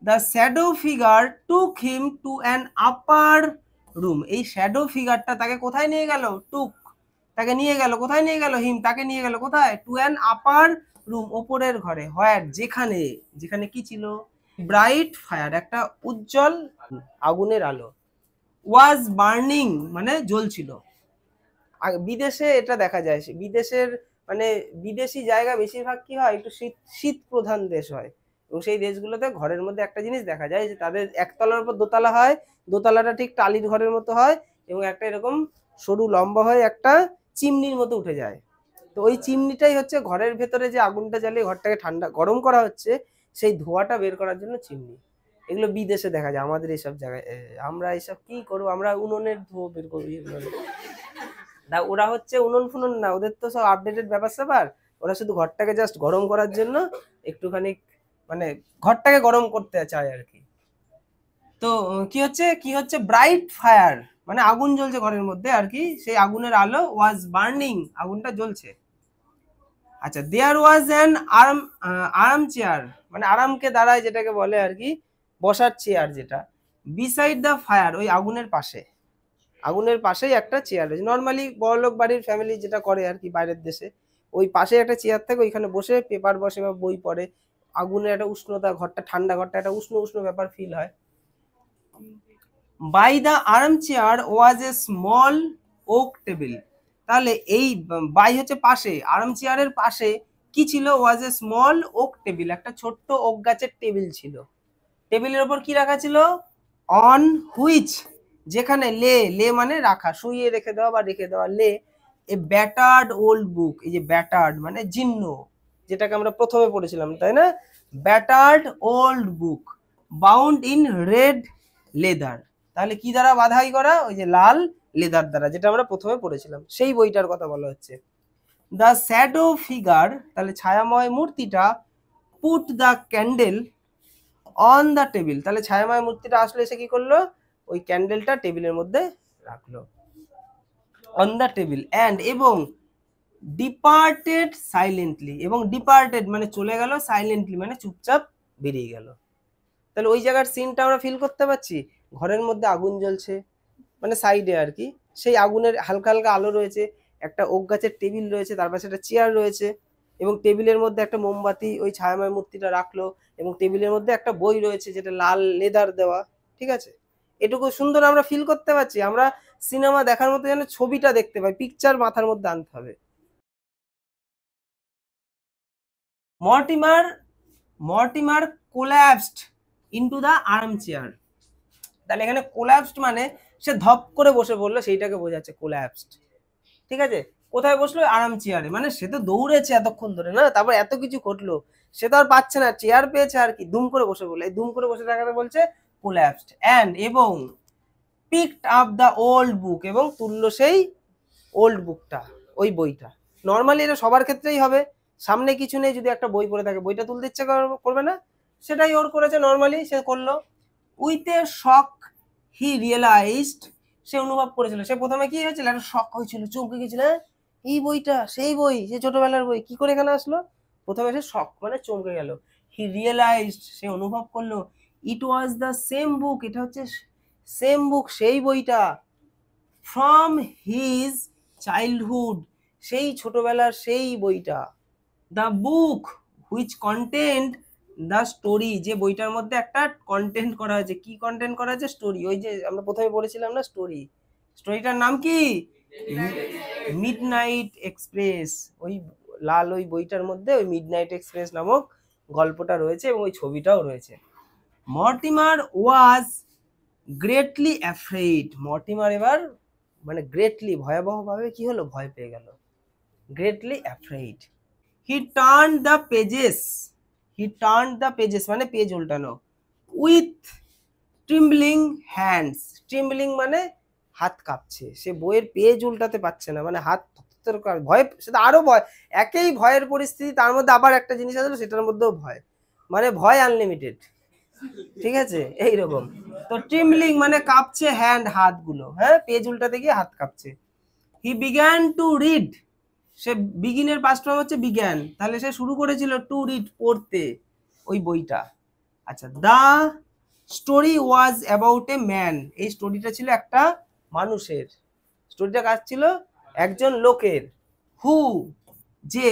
The shadow figure took him to an upper room. এই shadow ফিগারটা তাকে কোথায় নিয়ে গেল? টুক, তাকে নিয়ে গেল কোথায়? নিয়ে গেল হিম, তাকে নিয়ে গেল কোথায়? টু অ্যান আপার রুম, ওপরের ঘরে। হোয়ার, যেখানে, যেখানে কি ছিল? ব্রাইট ফায়ার, একটা উজ্জ্বল আগুনের আলো। ওয়াজ বার্নিং মানে জ্বলছিল। বিদেশে এটা দেখা যায়, বিদেশের মানে বিদেশি জায়গা বেশিরভাগ কি হয়, একটু শীত শীত প্রধান দেশ হয়, এবং সেই দেশগুলোতে ঘরের মধ্যে একটা জিনিস দেখা যায় যে তাদের একতলার উপর দোতলা হয়, দোতলাটা ঠিক টালির ঘরের মতো হয়, এবং একটা এরকম সরু লম্বা হয়ে একটা চিমনির মতো উঠে যায়। তো ওই চিমনিটাই হচ্ছে ঘরের ভেতরে যে আগুনটা জ্বালিয়ে ঘরটাকে ঠান্ডা গরম করা হচ্ছে, সেই ধোঁয়াটা বের করার জন্য চিমনি। এগুলো বিদেশে দেখা যায়, আমাদের এইসব জায়গায় আমরা এইসব কি করবো, আমরা উনুনের ধোঁয়া বের করবো এগুলো। ওরা হচ্ছে উনুন ফুনুন না, ওদের তো সব আপডেটেড ব্যাপার স্যাপার। ওরা শুধু ঘরটাকে জাস্ট গরম করার জন্য একটুখানি মানে ঘরটাকে গরম করতে চায় আর কি। তো কি হচ্ছে ব্রাইট ফায়ার, মানে আগুন জ্বলছে ঘরের মধ্যে আর কি, সেই আগুনের আলো। ওয়াজ বার্নিং, আগুনটা জ্বলছে। আচ্ছা, দেয়ার ওয়াজ অ্যান আরাম চেয়ার, মানে আরামকে দাঁড়ায় যেটাকে বলে আর কি, বসার চেয়ার যেটা। বিসাইড দ্য ফায়ার, ওই আগুনের পাশে, আগুনের পাশেই একটা চেয়ার রয়েছে। নর্মালি বড়লোক বাড়ির ফ্যামিলি যেটা করে আর কি বাইরের দেশে, ওই পাশে একটা চেয়ার থাকে, ওইখানে বসে পেপার বসে বা বই পড়ে। আগুনের একটা উষ্ণতা, ঘরটা ঠান্ডা, ঘরটা একটা উষ্ণ উষ্ণ ব্যাপার ফিল হয়। By the arm chair was a small oak table. তাহলে এই বাই হচ্ছে পাশে, আর্ম চেয়ারের পাশে কি ছিল? ওয়াজ এ স্মল ওক টেবিল, একটা ছোট্ট ওক গাছের টেবিল ছিল। টেবিলের ওপর কি রাখা ছিল? অন হুইচ, যেখানে লে, লে মানে রাখা, শুইয়ে রেখে দেওয়া বা রেখে দেওয়া, লে এ ব্যাটার্ড ওল্ড বুক। এই যে ব্যাটার্ড মানে জীর্ণ, যেটাকে আমরা প্রথমে পড়েছিলাম তাই না? Battered old book bound in red leather. তাহলে কি দ্বারা বাধাই করা? ওই যে লাল লেদার দ্বারা, যেটা আমরা প্রথমে পড়েছিলাম, সেই বইটার কথা বলা হচ্ছে। দ্য শ্যাডো ফিগার, তাহলে ছায়াময় মূর্তিটা, put the candle on the table, তাহলে ছায়াময় মূর্তিটা আসলে এসে কি করলো? ওই ক্যান্ডেলটা টেবিলের মধ্যে রাখলো। অন দ্য টেবিল অ্যান্ড, এবং ডিপার্টেড সাইলেন্টলি, এবং ডিপার্টেড মানে চলে গেল, সাইলেন্টলি মানে চুপচাপ বেরিয়ে গেল। তাহলে ওই জায়গার সিনটা আমরা ফিল করতে পারছি। ঘরের মধ্যে আগুন জ্বলছে, মানে সাইডে আর কি, সেই আগুনের হালকা হালকা আলো রয়েছে, একটা ওক গাছের টেবিল রয়েছে, তার পাশে একটা চেয়ার রয়েছে, এবং টেবিলের মধ্যে একটা মোমবাতি ওই ছায়াময় মূর্তিটা রাখলো, এবং টেবিলের মধ্যে একটা বই রয়েছে যেটা লাল লেদার দেওয়া। ঠিক আছে, এটুকু সুন্দর আমরা ফিল করতে পারছি। আমরা সিনেমা দেখার মতো যেন ছবিটা দেখতে পাই, পিকচার মাথার মধ্যে আনতে হবে। Mortimer Mortimer collapsed into the arm chair. তাহলে এখানে কোল্যাপসড মানে সে ধপ করে বসে পড়লো, সেইটাকে বোঝাচ্ছে কোল্যাপসড। ঠিক আছে, কোথায় বসলো? আরাম চেয়ারে, মানে সে তো দৌড়েছে এতক্ষণ ধরে না, তারপর এত কিছু ঘটলো, সে তো আর পাচ্ছে না, চেয়ার পেয়েছে আর কি, দুম করে বসে পড়লো। এই দুম করে বসে থাকাটা বলছে কোল্যাপসড। অ্যান্ড, এবং picked up the old book, এবং তুললো সেই ওল্ড বুকটা, ওই বইটা। নর্মালি এটা সবার ক্ষেত্রেই হবে, সামনে কিছু নেই, যদি একটা বই পড়ে থাকে বইটা তুলতে ইচ্ছা করবে না? সেটাই ওর করেছে, নর্মালি সে করলো। With a shock he realised, সে অনুভব করেছিল, সে প্রথমে কি হয়েছিল, একটা শক হয়েছিল, চমকে গেছিল, এই বইটা সেই বই, সে ছোটবেলার বই কি করে এখানে আসলো? প্রথমে সে শক মানে চমকে গেল। হি রিয়েলাইজড, সে অনুভব করলো, ইট ওয়াজ দ্য সেম বুক, এটা হচ্ছে সেম বুক, সেই বইটা, ফ্রম হিজ চাইল্ডহুড, সেই ছোটবেলার সেই বইটা। The book which content the story, যে বইটার মধ্যে একটা কন্টেন্ট করা হয়েছে, কি কন্টেন্ট করা হয়েছে? স্টোরি। ওই যে আমরা প্রথমে পড়েছিলাম না স্টোরি, স্টোরিটার নাম কি? Midnight express. ওই লাল ওই বইটার মধ্যে ওই মিডনাইট এক্সপ্রেস নামক গল্পটা রয়েছে, এবং ওই ছবিটাও রয়েছে। মর্টিমার ওয়াজ গ্রেটলি অ্যাফ্রেড, মর্টিমার এবার মানে গ্রেটলি ভয়াবহভাবে কি হলো? ভয় পেয়ে গেল। Greatly afraid. He turn the pages, he turn the pages মানে পেজ উল্টানো। উইথ ট্রিম্বলিং হ্যান্ডস, ট্রিম্বলিং মানে হাত কাঁপছে, সে বইয়ের পেজ উল্টাতে পারছে না, মানে হাত ভয়, সেটা আরো ভয়, একেই ভয়ের পরিস্থিতি, তার মধ্যে আবার একটা জিনিস আসলো সেটার মধ্যেও ভয়, মানে ভয় আনলিমিটেড। ঠিক আছে, এইরকম। তো ট্রিম্বলিং মানে কাঁপছে, হ্যান্ড হাতগুলো, হ্যাঁ, পেজ উল্টাতে গিয়ে হাত কাঁপছে। হি বিগ্যান টু রিড, সে বিগিনের পাস্ট ফর্ম হচ্ছে বিজ্ঞান, তাহলে সে শুরু করেছিল টু রিড, পড়তে ওই বইটা। আচ্ছা, the story was about a man, এই স্টোরিটা ছিল একটা মানুষের, স্টোরিটা কাজ ছিল একজন লোকের, হু, যে,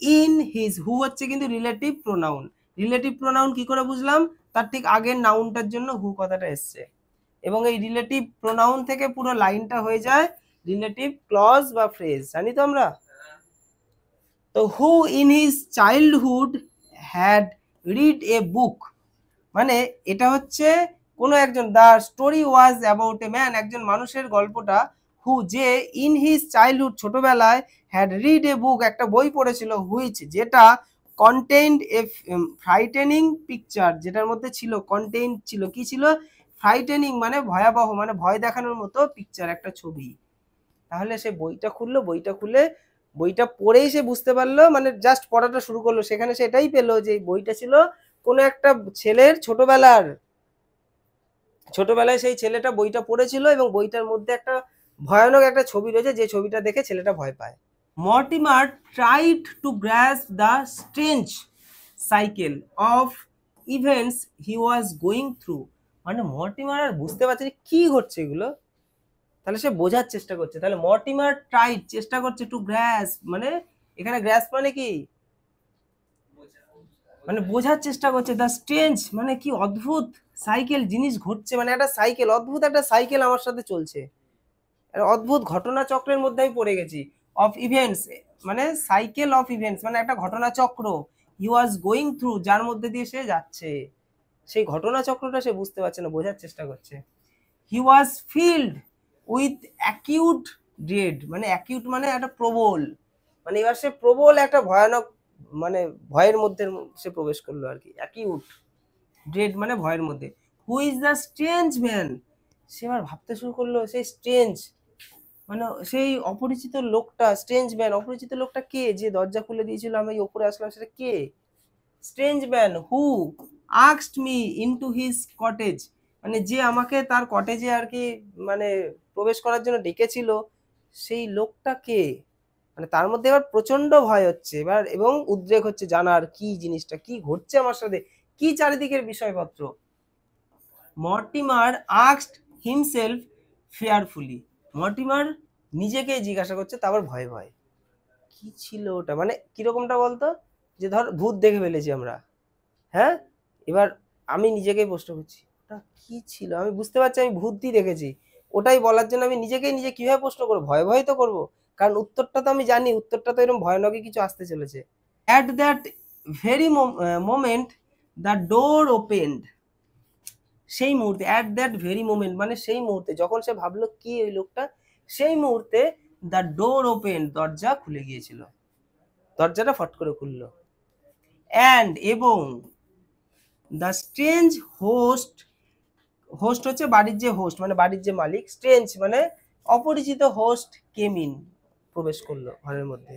ইন হিজ, হু হচ্ছে কিন্তু রিলেটিভ প্রোনাউন, রিলেটিভ প্রোনাউন কি করে বুঝলাম, তার ঠিক আগের নাউনটার জন্য হু কথাটা এসছে, এবং এই রিলেটিভ প্রোনাউন থেকে পুরো লাইনটা হয়ে যায় রিলেটিভ ক্লজ বা ফ্রেজ, জানি তো আমরা। তো who in his childhood had read a book, মানে এটা হচ্ছে কোনো একজন, the story was about a man, একজন মানুষের গল্পটা, হু যে, ইন হিজ চাইল্ডহুড ছোটবেলায়, হ্যাড রিড এ বুক একটা বই পড়েছিল, হুইচ যেটা, কন্টেইনড এ ফ্রাইটেনিং পিকচার, যেটার মধ্যে ছিল, কন্টেইন ছিল, কি ছিল, ফ্রাইটেনিং মানে ভয়াবহ, মানে ভয় দেখানোর মতো পিকচার, একটা ছবি। তাহলে সে বইটা খুললো, বইটা খুলে বইটা পড়েই সে বুঝতে পারলো, মানে জাস্ট পড়াটা শুরু করলো, সেখানে সেটাই পেলো যে বইটা ছিল কোনো একটা ছেলের ছোটবেলায় সেই ছেলেটা বইটা পড়েছিল, এবং বইটার মধ্যে একটা ভয়ানক একটা ছবি রয়েছে, যে ছবিটা দেখে ছেলেটা ভয় পায়। Mortimer tried to grasp the strange cycle of events he was going through, মানে মর্টিমার আর বুঝতে পারছে কি ঘটছে এগুলো, তাহলে সে বোঝার চেষ্টা করছে, তাহলে মর্টিমার ট্রাইড চেষ্টা করছে, টু গ্রাস্প মানে, এখানে গ্রাস্প মানে কি, মানে বোঝার চেষ্টা করছে, দ্য স্ট্রেঞ্জ মানে কি অদ্ভুত, সাইকেল জিনিস ঘটছে, মানে একটা সাইকেল, অদ্ভুত একটা সাইকেল আমার সাথে চলছে, একটা অদ্ভুত ঘটনা চক্রের মধ্যে আমি পড়ে গেছি, অফ ইভেন্টস মানে সাইকেল অফ ইভেন্টস মানে একটা ঘটনা চক্র, হি ওয়াজ গোয়িং থ্রু যার মধ্যে দিয়ে সে যাচ্ছে, সেই ঘটনা চক্রটা সে বুঝতে পারছে না, বোঝার চেষ্টা করছে। হি ওয়াজ ফিল্ড উইথ অ্যাকিউট ড্রেড, মানে অ্যাকিউট মানে একটা প্রবল, মানে এবার সে প্রবল একটা ভয়ানক, মানে ভয়ের মধ্যে সে প্রবেশ করলো আর কি, অ্যাকিউট ড্রেড মানে ভয়ের মধ্যে। Who is the strange man, সে এবার ভাবতে শুরু করলো, সেই স্ট্রেঞ্জ মানে সেই অপরিচিত লোকটা, স্ট্রেঞ্জ ম্যান, অপরিচিত লোকটা কে, যে দরজা খুলে দিয়েছিল আমি ওপরে আসলাম, সেটা কে, strange man who asked me into his cottage, মানে যে আমাকে তার কটেজে আর কি মানে প্রবেশ করার জন্য ডেকেছিল, সেই লোকটা কে, মানে তার মধ্যে এবার প্রচন্ড ভয় হচ্ছে এবার, এবং উদ্রেক হচ্ছে জানার কি জিনিসটা কি ঘটছে আমার সাথে, কি চারিদিকের বিষয়পত্র। Mortimer asked himself fearfully, Mortimer নিজেকে জিজ্ঞাসা করছে, তারপর ভয়ে ভয়ে, কি ছিল ওটা, মানে কিরকমটা বলতো, যে ধর ভূত দেখে ফেলেছি আমরা, হ্যাঁ, এবার আমি নিজেকেই প্রশ্ন করছি ওটা কি ছিল, আমি বুঝতে পারছি আমি ভূতই দেখেছি, ওটাই বলার জন্য আমি নিজেকেই নিজে কিভাবে প্রশ্ন করবো, ভয় ভয় তো করবো, কারণ উত্তরটা তো আমি জানি, উত্তরটা তো এরকম ভয়ানকই কিছু আসতে চলেছে। At that very moment the door opened, সেই মুহূর্তে, অ্যাট দ্যাট ভেরি মোমেন্ট মানে সেই মুহূর্তে, যখন সে ভাবলো কি ওই লোকটা, সেই মুহূর্তে দ্য ডোর ওপেন, দরজা খুলে গিয়েছিল, দরজাটা ফট করে খুললো, অ্যান্ড এবং, দ্য স্ট্রেঞ্জ হোস্ট, হোস্ট হচ্ছে বাড়ির যে হোস্ট মানে বাড়ির যে মালিক, স্ট্রেঞ্জ মানে অপরিচিত, হোস্ট কেমিন প্রবেশ করলো ঘরের মধ্যে,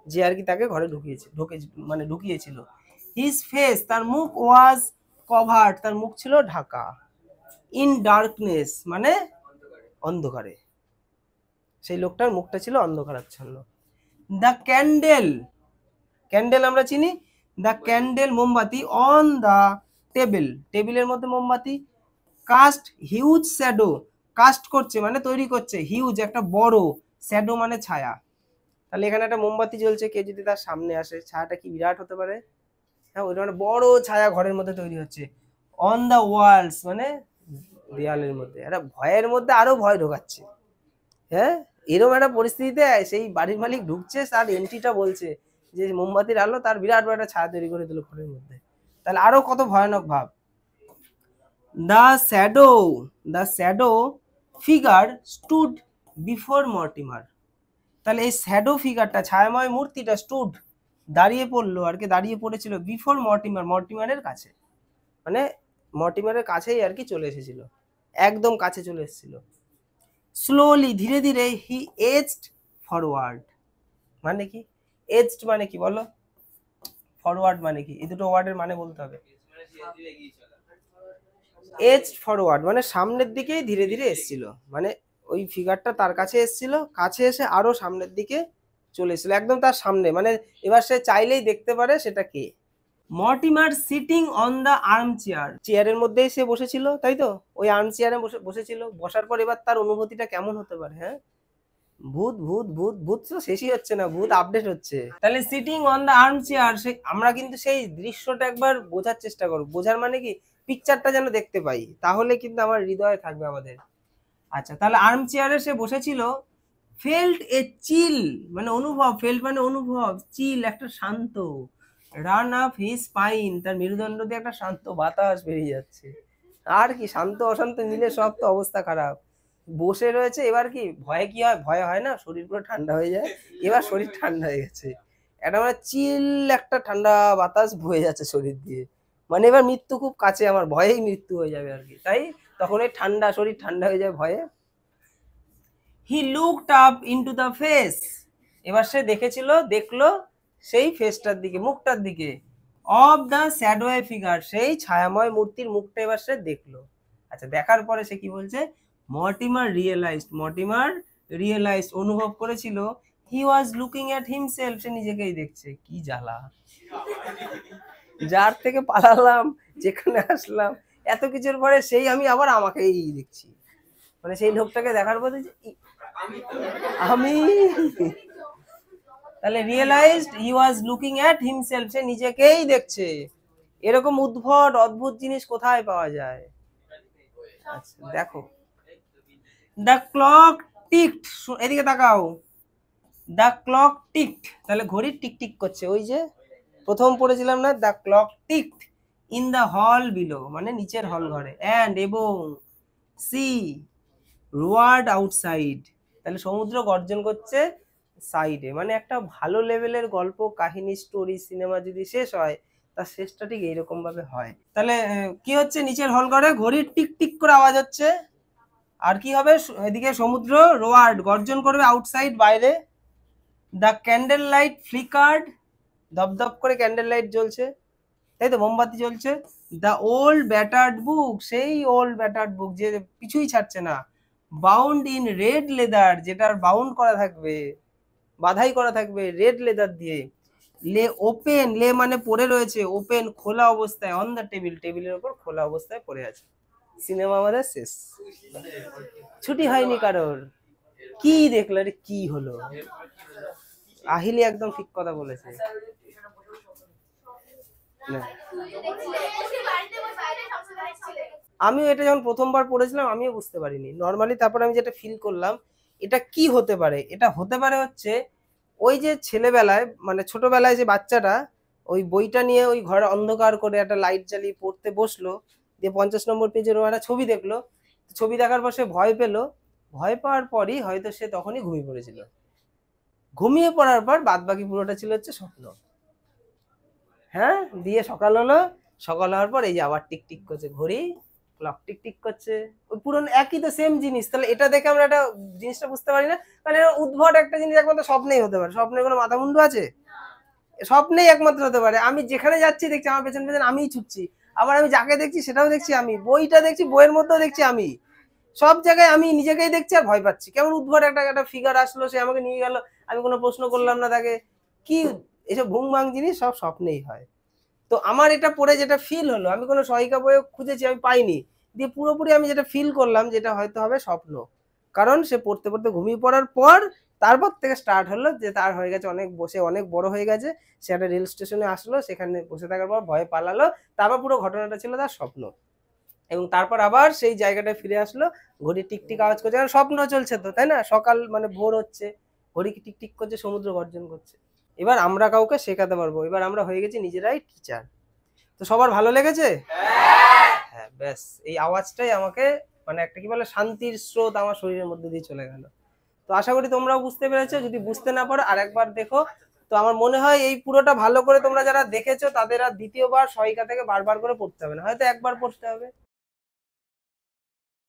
যে আর কি তাকে ঘরে ঢুকিয়েছিল, হিজ ফেস তার মুখ, ওয়াজ কভার্ড তার মুখ ছিল ঢাকা, ইন ডার্কনেস মানে অন্ধকারে, সেই লোকটার মুখটা ছিল অন্ধকারাচ্ছন্ন। দ্য ক্যান্ডেল, ক্যান্ডেল আমরা চিনি, দ্য ক্যান্ডেল মোমবাতি, অন দ্য টেবিল, টেবিলের মধ্যে মোমবাতি, কাস্ট হিউজ শ্যাডো, কাস্ট করছে মানে তৈরি করছে, হিউজ একটা বড়, শ্যাডো মানে ছায়া, তাহলে এখানে একটা মোমবাতি জ্বলছে, কে যদি তার সামনে আসে ছায়াটা কি বিরাট হতে পারে, হ্যাঁ ওইটা মানে বড় ছায়া ঘরের মধ্যে তৈরি হচ্ছে, অন দ্য ওয়ালস মানে দেয়ালের মধ্যে, একটা ভয়ের মধ্যে আরো ভয় ঢোকাচ্ছে, হ্যাঁ এরকম একটা পরিস্থিতিতে সেই বাড়ির মালিক ঢুকছে, তার এন্ট্রিটা বলছে যে মোমবাতির আলো তার বিরাট বড় একটা ছায়া তৈরি করে দিল ঘরের মধ্যে, তাহলে আরো কত ভয়ানক ভাব। The shadow, the shadow figure stood before Mortimer, তাহলে এই শ্যাডো ফিগারটা ছায়াময় মূর্তিটা স্টুড দাঁড়িয়ে পড়লো আর কি, দাঁড়িয়ে পড়েছিল, বিফোর মর্টিমার, মর্টিমারের কাছে, মানে মর্টিমারের কাছেই আর কি চলে এসেছিল, একদম কাছে চলে এসেছিল। স্লোলি ধীরে ধীরে, হি এজড ফরওয়ার্ড, মানে কি, এজড মানে কি বলো, ফরওয়ার্ড মানে কি, এই দুটো ওয়ার্ডের মানে বলতে হবে, এজড ফরওয়ার্ড মানে সামনের দিকেই ধীরে ধীরে এসেছিল, মানে ওই ফিগারটা তার কাছে এসেছিল, কাছে এসে আরো সামনের দিকে চলে এসেছিল, একদম তার সামনে, মানে এবার সে চাইলেই দেখতে পারে সেটা কে, Mortimer sitting on the arm chair, চেয়ারের মধ্যেই সে বসেছিল, তাই তো? ওই আর্ম চেয়ারে বসেছিল, বসার পর এবার তার অনুভূতিটা কেমন হতে পারে? হ্যাঁ, ভূত ভূত ভূত ভূত তো শেষই হচ্ছে না, ভূত আপডেট হচ্ছে। তাহলে sitting on the arm chair, সে আমরা কিন্তু সেই দৃশ্যটা একবার বোঝার চেষ্টা করব। বোঝার মানে কি, পিকচারটা যেন দেখতে পাই, তাহলে কিন্তু আমার হৃদয়ে থাকবে আমাদের। আচ্ছা, তাহলে আর্ম চেয়ারে সে বসেছিল। ফেল্ট এ চিল, মানে অনুভব, ফেল্ট মানে অনুভব, চিল একটা শান্ত, রান আপ হিজ স্পাইন, তার মেরুদণ্ড দিয়ে একটা শান্ত বাতাস বেরিয়ে যাচ্ছে। আর কি, শান্ত অশান্ত মিলে সব তো অবস্থা খারাপ। বসে রয়েছে, এবার কি ভয়ে কি হয়? ভয় হয় না, শরীর পুরো ঠান্ডা হয়ে যায়। এবার শরীর ঠান্ডা হয়ে গেছে, এটা মানে চিল একটা ঠান্ডা বাতাস বয়ে যাচ্ছে শরীর দিয়ে, মানে এবার মৃত্যু খুব কাছে, আমার ভয়েই মৃত্যু হয়ে যাবে আর কি, তাই তখন এই ঠান্ডা শরীর ঠান্ডা হয়ে যায় ভয়ে। He looked up into the face, এবার সে দেখলো সেই ফেসটার দিকে, মুখটার দিকে, অফ দ্য শ্যাডোয় ফিগার, সেই ছায়াময় মূর্তির মুখটা এবার সে দেখলো। আচ্ছা, দেখার পরে সে কি বলছে? মর্টিমার রিয়েলাইজড, অনুভব করেছিল, হি ওয়াজ লুকিং অ্যাট হিমসেলফ, সে নিজেকেই দেখছে। কি জ্বালা, যার থেকে পালালাম, যেখানে আসলাম, এত কিছুর পরে সেই আমি আবার আমাকেই দেখছি, মানে সেই লোকটাকে দেখার পরে আমি। তাহলে realised he was looking at himself, সে নিজেকেই দেখছে। এরকম উদ্ভট অদ্ভুত জিনিস কোথায় পাওয়া যায়? আচ্ছা দেখো, দ্য ক্লক টিকড, এদিকে তাকাও, দ্য ক্লক টিকড, তাহলে ঘড়ি টিকটিক করছে, ওই যে প্রথম পড়েছিলাম না, the clock ticked in the hall below, মানে নিচের হল ঘরে, অ্যান্ড এবং সি রোয়ার্ড আউটসাইড, তাহলে সমুদ্র গর্জন করছে সাইডে। মানে একটা ভালো লেভেলের গল্প, কাহিনী, স্টোরি, সিনেমা যদি শেষ হয়, তার শেষটা ঠিক এইরকম ভাবে হয়। তাহলে কি হচ্ছে? নিচের হল ঘরে ঘড়ির টিক টিক করে আওয়াজ হচ্ছে, আর কি হবে? এদিকে সমুদ্র রোয়ার্ড গর্জন করবে, আউটসাইড বাইরে। দ্য ক্যান্ডেল লাইট ফ্লিকার্ড, ধপধপ করে ক্যান্ডেল লাইট জ্বলছে, তাই তো, মোমবাতি জ্বলছে। দ্য ওল্ড ব্যাটার্ড বুক, সেই ওল্ড ব্যাটার্ড বুক যে পিছুই ছাড়ছে না, বাউন্ড ইন রেড লেদার, যেটার বাউন্ড করা থাকবে, বাধাই করা থাকবে রেড লেদার দিয়ে। লে ওপেন, লে মানে পড়ে রয়েছে, ওপেন খোলা অবস্থায়, অন দ্য টেবিল, টেবিলের উপর খোলা অবস্থায় পড়ে আছে। সিনেমা আমাদের শেষ, ছুটি হয়নি কারোর। কি দেখলো রে, কি হলো? আহিলি একদম ঠিক কথা বলেছে। আমিও এটা যখন প্রথমবার পড়েছিলাম আমিও বুঝতে পারিনি নর্মালি, তারপর আমি যেটা ফিল করলাম, এটা কি হতে পারে? এটা হতে পারে হচ্ছে ওই যে ছেলেবেলায়, মানে ছোটবেলায় যে বাচ্চাটা ওই বইটা নিয়ে ওই ঘরে অন্ধকার করে একটা লাইট জ্বালিয়ে পড়তে বসলো, দিয়ে 50 নম্বর পেজের একটা ছবি দেখলো, ছবি দেখার পর সে ভয় পেলো, ভয় পাওয়ার পরই হয়তো সে তখনই ঘুমিয়ে পড়েছিল, ঘুমিয়ে পড়ার পর বাদ বাকি পুরোটা ছিল হচ্ছে স্বপ্ন। হ্যাঁ, দিয়ে সকাল হলো, সকাল হওয়ার পর এই যে আবার টিক টিক করছে ঘড়ি, ক্লক টিক টিক করছে, ওই পুরনো একই তো সেম জিনিস। তাহলে এটা দেখে আমরা একটা জিনিসটা বুঝতে পারি না, তাহলে উদ্ভট একটা জিনিস একমাত্র স্বপ্নেই হতে পারে। স্বপ্নের কোনো মাথা মুন্ডু আছে? স্বপ্নেই একমাত্র হতে পারে। আমি যেখানে যাচ্ছি দেখছি আমার পেছন পেছন আমিই ছুটছি, আবার আমি যাকে দেখছি সেটাও দেখছি আমি, বইটা দেখছি, বইয়ের মধ্যেও দেখছি আমি, সব জায়গায় আমি নিজেকেই দেখছি আর ভয় পাচ্ছি। কেমন উদ্ভট একটা একটা ফিগার আসলো, সে আমাকে নিয়ে গেল, আমি কোনো প্রশ্ন করলাম না তাকে। কি এসব ভুং ভাং জিনিস সব স্বপ্নেই হয়। তো আমার এটা পড়ে যেটা ফিল হলো, আমি কোনো সহায়িকা বইও খুঁজেছি, আমি পাইনি, দিয়ে পুরোপুরি আমি যেটা ফিল করলাম যেটা হয়তো হবে স্বপ্ন, কারণ সে পড়তে পড়তে ঘুমিয়ে পড়ার পর তারপর থেকে স্টার্ট হলো যে তার হয়ে গেছে অনেক, বসে অনেক বড় হয়ে গেছে, সে একটা রেল স্টেশনে আসলো, সেখানে বসে থাকার পর ভয়ে পালালো, তারপর পুরো ঘটনাটা ছিল তার স্বপ্ন, এবং তারপর আবার সেই জায়গাটায় ফিরে আসলো, ঘড়ি টিকটিক আওয়াজ করছে, কারণ স্বপ্ন চলছে তো, তাই না? সকাল মানে ভোর হচ্ছে, ঘড়ি টিকটিক করছে, সমুদ্র গর্জন করছে। এবার আমরা কাউকে শেখাতে পারবো, এবার আমরা হয়ে গেছি নিজেরাই টিচার। তো সবার ভালো লেগেছে? হ্যাঁ, ব্যাস এই আওয়াজটাই আমাকে মানে একটা কি বলে শান্তির স্রোত আমার শরীরের মধ্যে দিয়ে চলে গেল। তো আশা করি তোমরাও বুঝতে পেরেছো, যদি বুঝতে না পারো আর একবার দেখো। তো আমার মনে হয় এই পুরোটা ভালো করে তোমরা যারা দেখেছো তাদের আর দ্বিতীয়বার সহায়িকা থেকে বারবার করে পড়তে হবে না, হয়তো একবার পড়তে হবে।